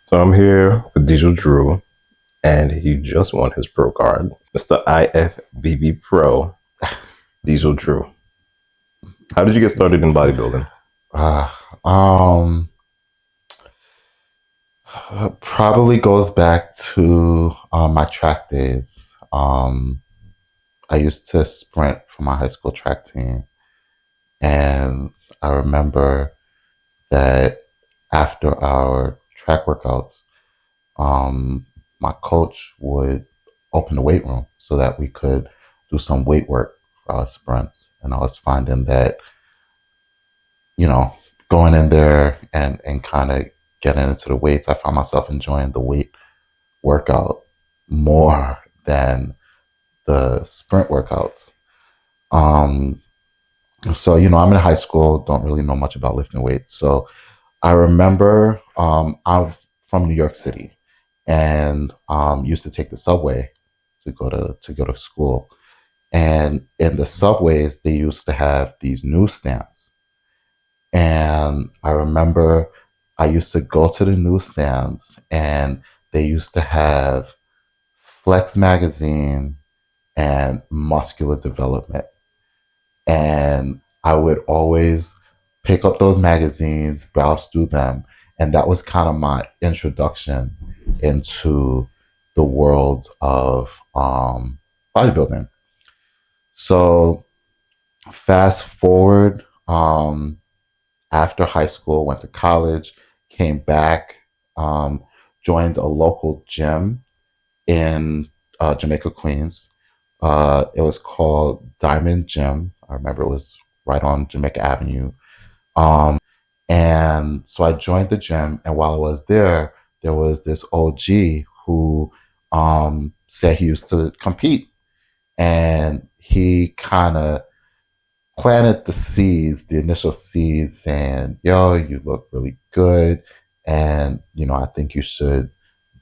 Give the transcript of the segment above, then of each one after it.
So I'm here with Dieseldru, and he just won his pro card. Mr. IFBB Pro, Dieseldru. How did you get started in bodybuilding? Uh, um, Probably goes back to my track days. I used to sprint for my high school track team, and I remember that after our track workouts, my coach would open the weight room so that we could do some weight work for our sprints. And I was finding that, you know, going in there and kind of getting into the weights, I found myself enjoying the weight workout more than the sprint workouts. Um, so I'm in high school, don't really know much about lifting weights. So I remember I'm from New York City and used to take the subway to go to school. And in the subways, they used to have these newsstands. And I remember I used to go to the newsstands and they used to have Flex magazine and muscular development. And I would always pick up those magazines, browse through them. And that was kind of my introduction into the world of bodybuilding. So fast forward, after high school, went to college, came back, um, joined a local gym in Jamaica, Queens. It was called Diamond Gym. I remember it was right on Jamaica Avenue. And so I joined the gym, and while I was there was this OG who said he used to compete, and he kind of planted the seeds, the initial seeds, saying, "Yo, you look really good, and I think you should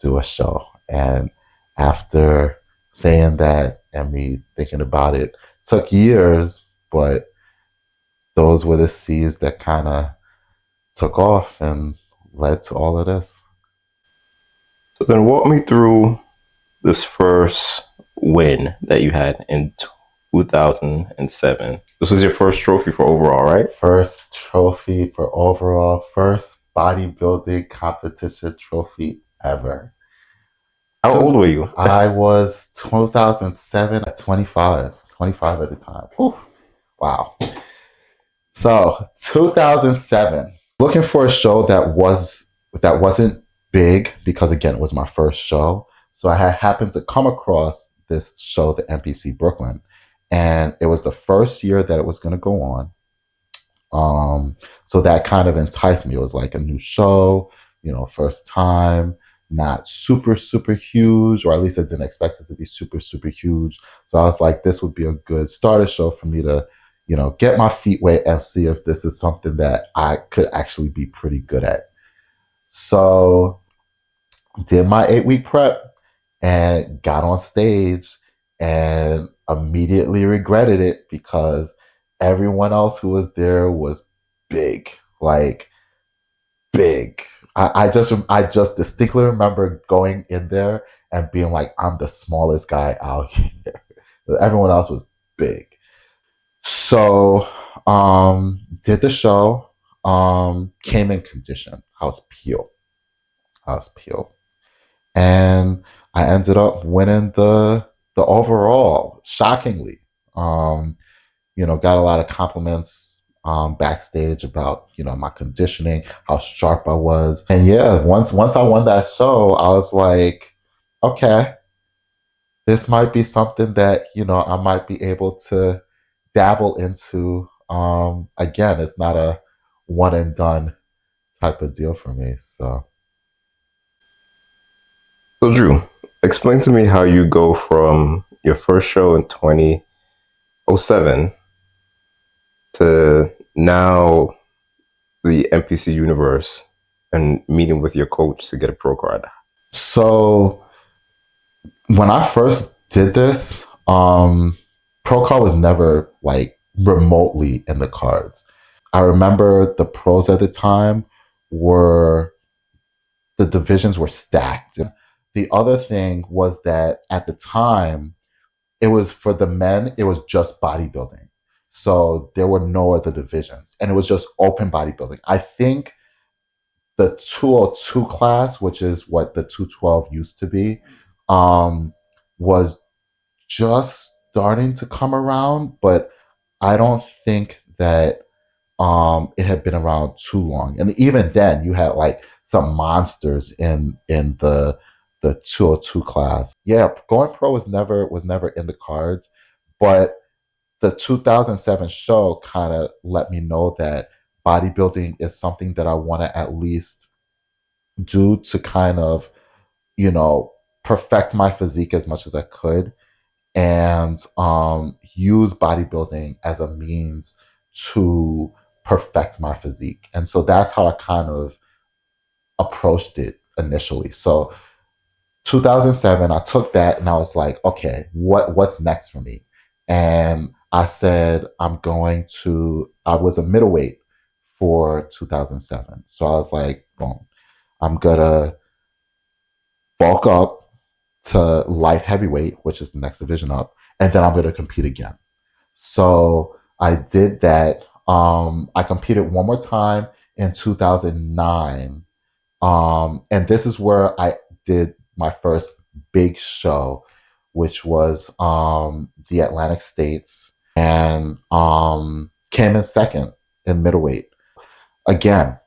do a show." And after saying that and me thinking about it, took years, but those were the seeds that kind of took off and led to all of this. So then walk me through this first win that you had in 2007. This was your first trophy for overall, right? First trophy for overall, first bodybuilding competition trophy ever. How old were you? I was 2007 at 25 at the time. Whew. Wow. So 2007, looking for a show that wasn't big because again it was my first show. So I had happened to come across this show, the NPC Brooklyn, and it was the first year that it was going to go on. So that kind of enticed me. It was like a new show, first time, not super, super huge, or at least I didn't expect it to be super, super huge. So I was like, this would be a good starter show for me to, get my feet wet and see if this is something that I could actually be pretty good at. So did my 8-week prep and got on stage and immediately regretted it because everyone else who was there was big, like big. I just distinctly remember going in there and being like, I'm the smallest guy out here. Everyone else was big. So did the show, came in condition. I was peeled. And I ended up winning the overall, shockingly. Um, got a lot of compliments backstage about my conditioning, how sharp I was, and yeah, once I won that show, I was like, okay, this might be something that I might be able to dabble into. Again, it's not a one and done type of deal for me. So So Drew, explain to me how you go from your first show in 2007 to now the NPC universe and meeting with your coach to get a pro card. so when I first did this, pro card was never like remotely in the cards. I remember the pros at the time were the divisions were stacked. The other thing was that at the time, it was for the men, it was just bodybuilding. So there were no other divisions and it was just open bodybuilding. I think the 202 class, which is what the 212 used to be, was just starting to come around, but I don't think that it had been around too long. And even then you had like some monsters in the 202 class. Yeah, going pro was never in the cards, but the 2007 show kind of let me know that bodybuilding is something that I want to at least do to kind of, you know, perfect my physique as much as I could and use bodybuilding as a means to perfect my physique. And so that's how I kind of approached it initially. So 2007, I took that and I was like, okay, what's next for me? And I said, I was a middleweight for 2007. So I was like, boom, I'm gonna bulk up to light heavyweight, which is the next division up, and then I'm gonna compete again. So I did that. I competed one more time in 2009. And this is where I did my first big show, which was the Atlantic States, and came in second in middleweight. Again,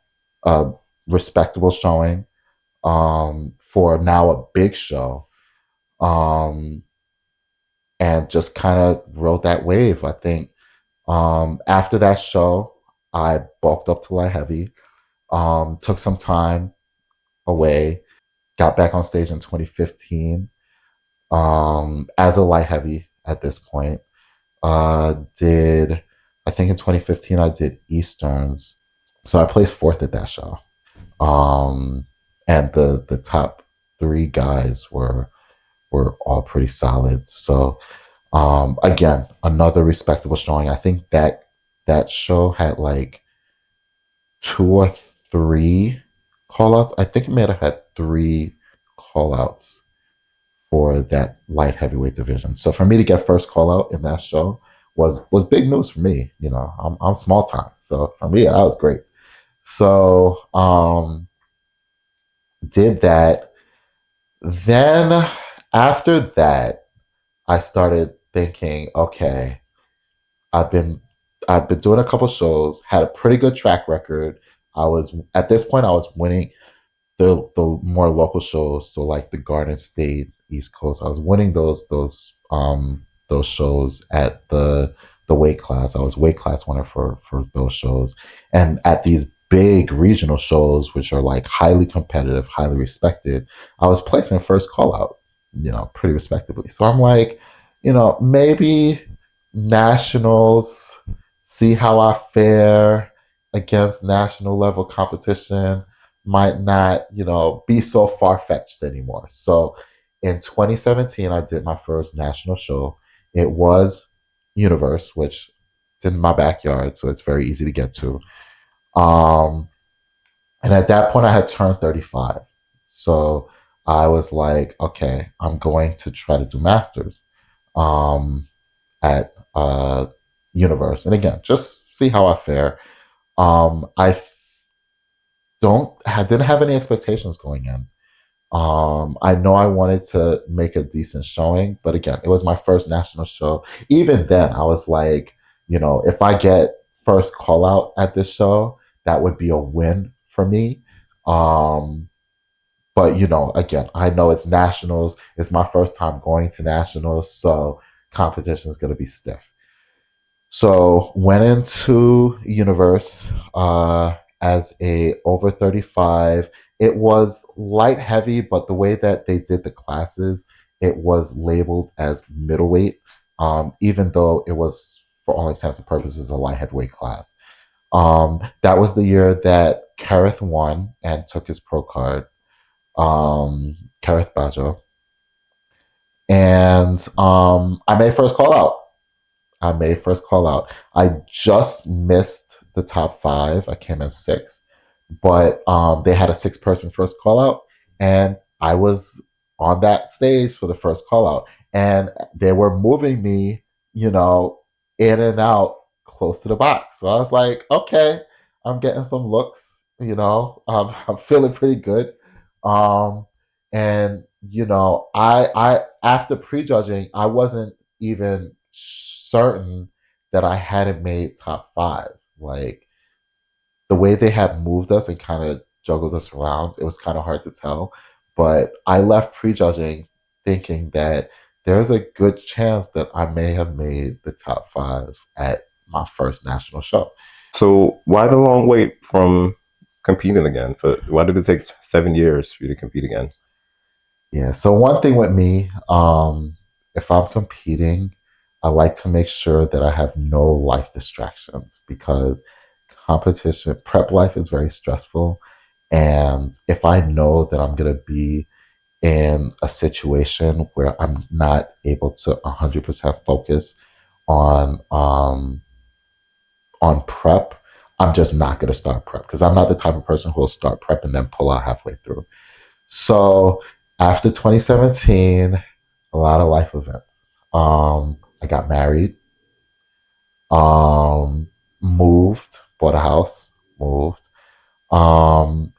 a respectable showing for now a big show. Um, and just kind of rode that wave. I think after that show, I bulked up to light heavy, took some time away, got back on stage in 2015 as a light heavy at this point. Did I think in 2015 I did Easterns, so I placed fourth at that show. And the top three guys were all pretty solid. So again, another respectable showing. I think that show had like 2 or 3 callouts. I think it may have had 3 callouts for that light heavyweight division. So for me to get first call out in that show was big news for me. You know, I'm small time, so for me that was great. So did that. Then after that, I started thinking, okay, I've been I've been doing a couple shows, had a pretty good track record. I was at this point I was winning the more local shows, so like the Garden State, East Coast. I was winning those shows at the weight class. I was weight class winner for those shows, and at these big regional shows, which are like highly competitive, highly respected, I was placing first call out, you know, pretty respectably. So I'm like, you know, maybe nationals, see how I fare against national level competition might not, you know, be so far fetched anymore. So in 2017, I did my first national show. It was Universe, which is in my backyard, so it's very easy to get to. Um, and at that point, I had turned 35. So I was like, okay, I'm going to try to do masters at Universe. And again, just see how I fare. I didn't have any expectations going in. I know I wanted to make a decent showing, but again, it was my first national show. Even then, I was like, you know, if I get first call out at this show, that would be a win for me. Um, but you know, again, I know it's nationals. It's my first time going to nationals, so competition is going to be stiff. So went into Universe as a over 35. It was light heavy, but the way that they did the classes, it was labeled as middleweight, even though it was for all intents and purposes a light heavyweight class. That was the year that Kareth won and took his pro card. Kareth Bajo. And I made first call out. I just missed the top 5. I came in 6th, but they had a 6-person first call out, And I was on that stage for the first call out, and they were moving me, you know, in and out close to the box. So I was like, okay, I'm getting some looks, I'm feeling pretty good. Um, and I after prejudging, I wasn't even certain that I hadn't made top five. Like the way they had moved us and kind of juggled us around, it was kind of hard to tell. But I left prejudging thinking that there's a good chance that I may have made the top five at my first national show. So why the long wait from competing again? Why did it take 7 years for you to compete again? Yeah. So one thing with me, if I'm competing, I like to make sure that I have no life distractions because competition prep life is very stressful. And if I know that I'm gonna be in a situation where I'm not able to 100% focus on um, on prep, I'm just not gonna start prep because I'm not the type of person who will start prep and then pull out halfway through. So after 2017, a lot of life events. I got married, moved, bought a house, moved,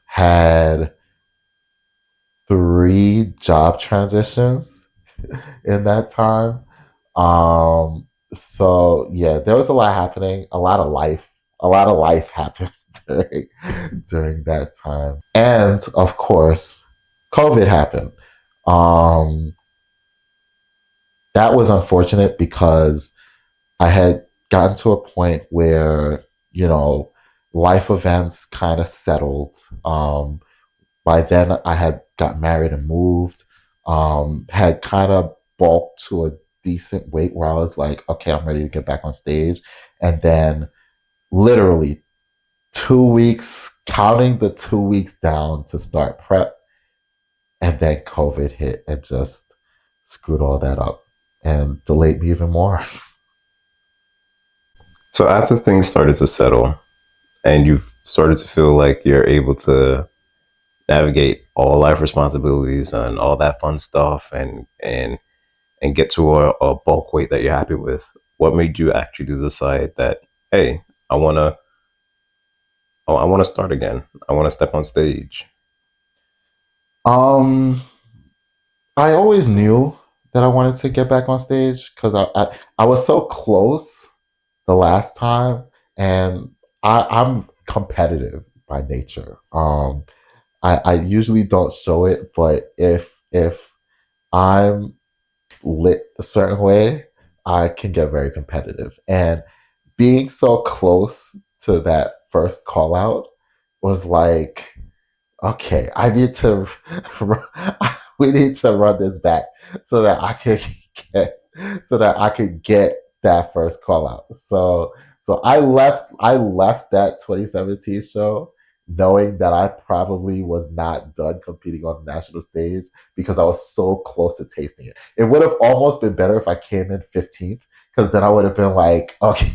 had three job transitions in that time. So yeah, there was a lot happening, a lot of life happened during that time. And of course, COVID happened. Um, that was unfortunate because I had gotten to a point where, you know, life events kind of settled. By then, I had got married and moved, had kind of bulked to a decent weight where I was like, okay, I'm ready to get back on stage. And then, literally, 2 weeks, counting the 2 weeks down to start prep, and then COVID hit and just screwed all that up and delayed me even more. So after things started to settle and you started to feel like you're able to navigate all life responsibilities and all that fun stuff and get to a bulk weight that you're happy with, what made you actually decide that, hey, I wanna I wanna start again. I wanna step on stage. Um, I always knew that I wanted to get back on stage because I was so close the last time, and I'm competitive by nature. I usually don't show it, but if I'm lit a certain way, I can get very competitive. And being so close to that first call out was like, okay, I need to, we need to run this back so that I could get, so that I could get that first call out. So I left that 2017 show knowing that I probably was not done competing on the national stage because I was so close to tasting it. It would have almost been better if I came in 15th because then I would have been like, okay.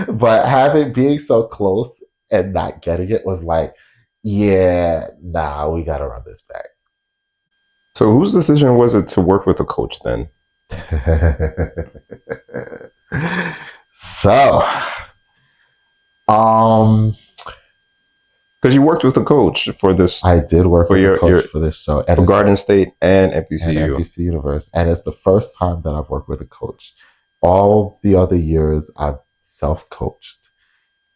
But having being so close and not getting it was like, yeah, nah, we gotta run this So whose decision was it to work with a coach then? back. So, um, Because you worked with a coach for this I did work for with a coach your for this show, and for it's the Garden State and and NPCU. NPC Universe, and it's the first time that I've worked with a coach. All the other years, I've self-coached.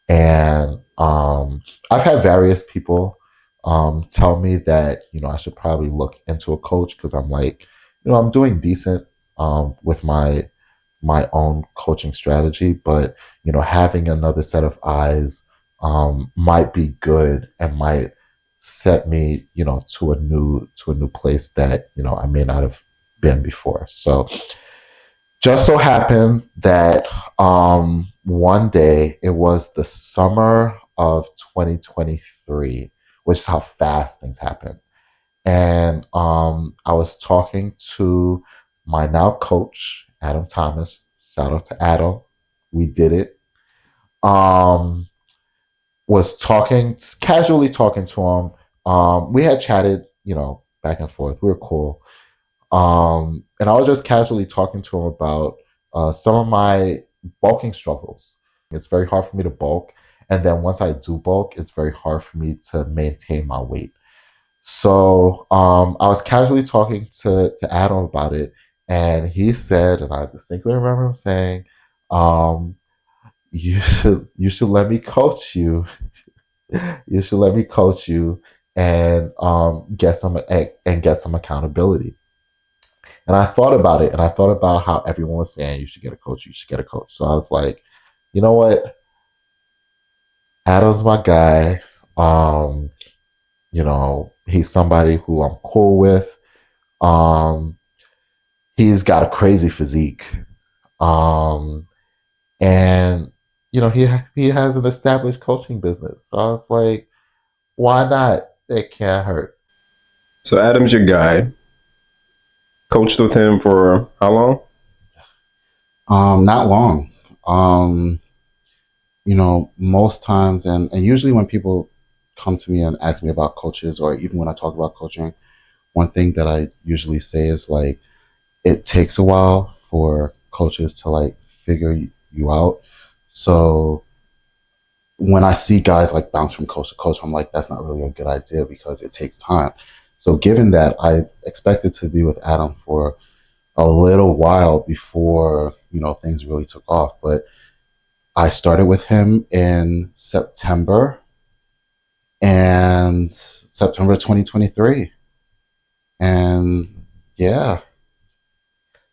And I've had various people tell me that I should probably look into a coach because I'm like, I'm doing decent with my own coaching strategy, but having another set of eyes might be good and might set me to a new place that I may not have been before. So just so happens that one day it was the summer of 2023, which is how fast things happen. And I was talking to my now coach, Adam Thomas. Shout out to Adam. We did it. Um, was talking casually talking to him We had chatted, back and forth. We were cool. And I was just casually talking to him about some of my bulking struggles. It's very hard for me to bulk. And then once I do bulk, it's very hard for me to maintain my weight. So I was casually talking to Adam about it. And he said, and I distinctly remember him saying, um, you should let me coach you. You should let me coach you and get some accountability. And I thought about it, and I thought about how everyone was saying you should get a coach, you should get a coach. So I was like, you know what? Adam's my guy. Um, he's somebody who I'm cool with. Um, he's got a crazy physique. Um, and he has an established coaching business. So I was like, why not? It can't hurt. So Adam's your guy. Coached with him for how long? Not long. Um, most times, and usually when people come to me and ask me about coaches, or even when I talk about coaching, one thing that I usually say is like, it takes a while for coaches to like figure you out. So when I see guys like bounce from coach to coach, I'm like, that's not really a good idea because it takes time. So given that, I expected to be with Adam for a little while before, things really took off. But I started with him in September 2023. And yeah.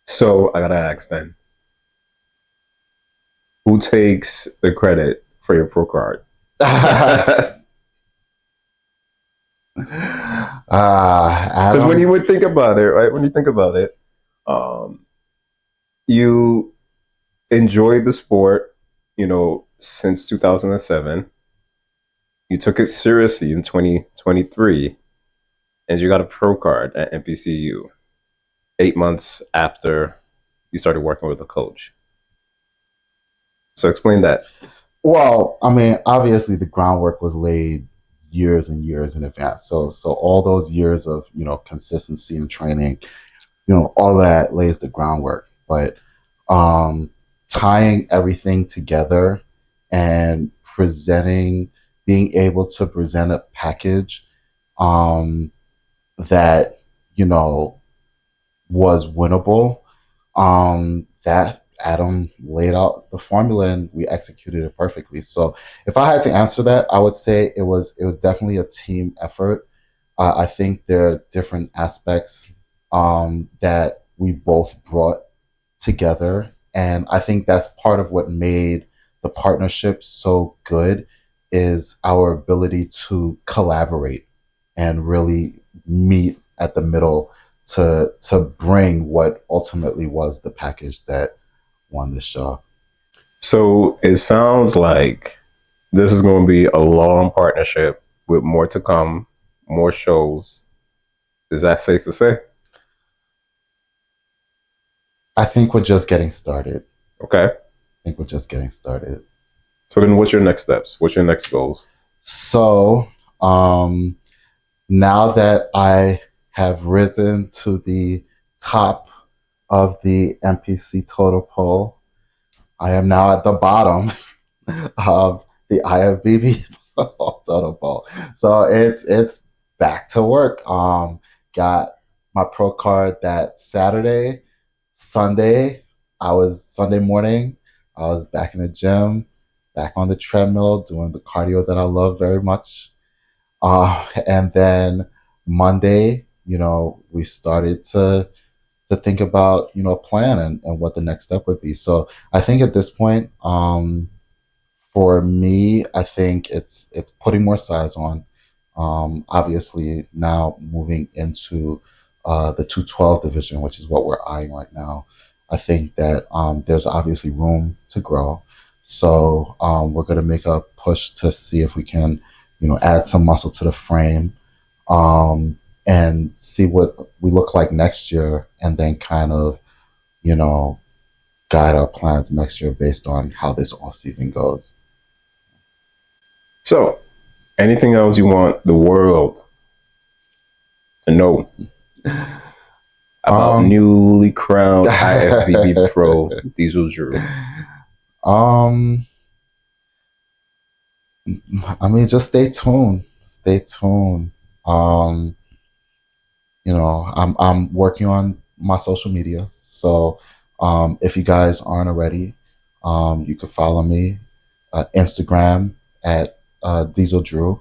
So I gotta ask then, who takes the credit for your pro card? Because when you would think about it, right? When you think about it, um, you enjoyed the sport, since 2007. You took it seriously in 2023, and you got a pro card at NPCU 8 months after you started working with a coach. So explain that. Well, I mean, obviously the groundwork was laid years and years in advance. So all those years of, consistency and training, all that lays the groundwork. But um, tying everything together and being able to present a package um, that, was winnable, that Adam laid out the formula and we executed it perfectly. So if I had to answer that, I would say it was definitely a team effort. I think there are different aspects that we both brought together, and I think that's part of what made the partnership so good is our ability to collaborate and really meet at the middle to bring what ultimately was the package that won the show. So it sounds like this is going to be a long partnership with more to come, more shows. Is that safe to say? I think we're just getting started. Okay. I think we're just getting started. So then what's your next steps? What's your next goals? So now that I have risen to the top of the NPC total poll, I am now at the bottom of the IFBB total poll. So it's back to work. Got my pro card that Saturday. Sunday morning, I was back in the gym, back on the treadmill, doing the cardio that I love very much. And then Monday, we started to think about, a plan and what the next step would be. So I think at this point, for me, I think it's putting more size on. Obviously, now moving into the 212 division, which is what we're eyeing right now. I think that there's obviously room to grow. So we're going to make a push to see if we can, add some muscle to the frame and see what we look like next year, and then kind of, you know, guide our plans next year based on how this off season goes. So, anything else you want the world know about Um, newly crowned IFBB Pro Dieseldru? um, I mean, just stay tuned. Stay tuned. Um, I'm working on my social media. So if you guys aren't already, you can follow me Instagram at Dieseldru,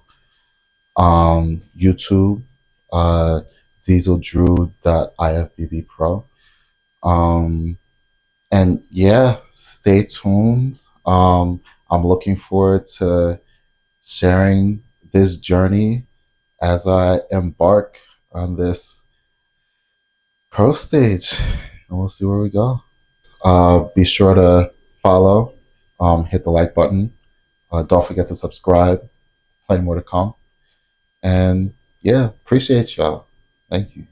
YouTube uh, Dieseldru.ifbb Pro. Um, and yeah, stay tuned. I'm looking forward to sharing this journey as I embark on this pro stage, and we'll see where we go. Be sure to follow, hit the like button. Don't forget to subscribe. Plenty more to come. And yeah, appreciate y'all. Thank you.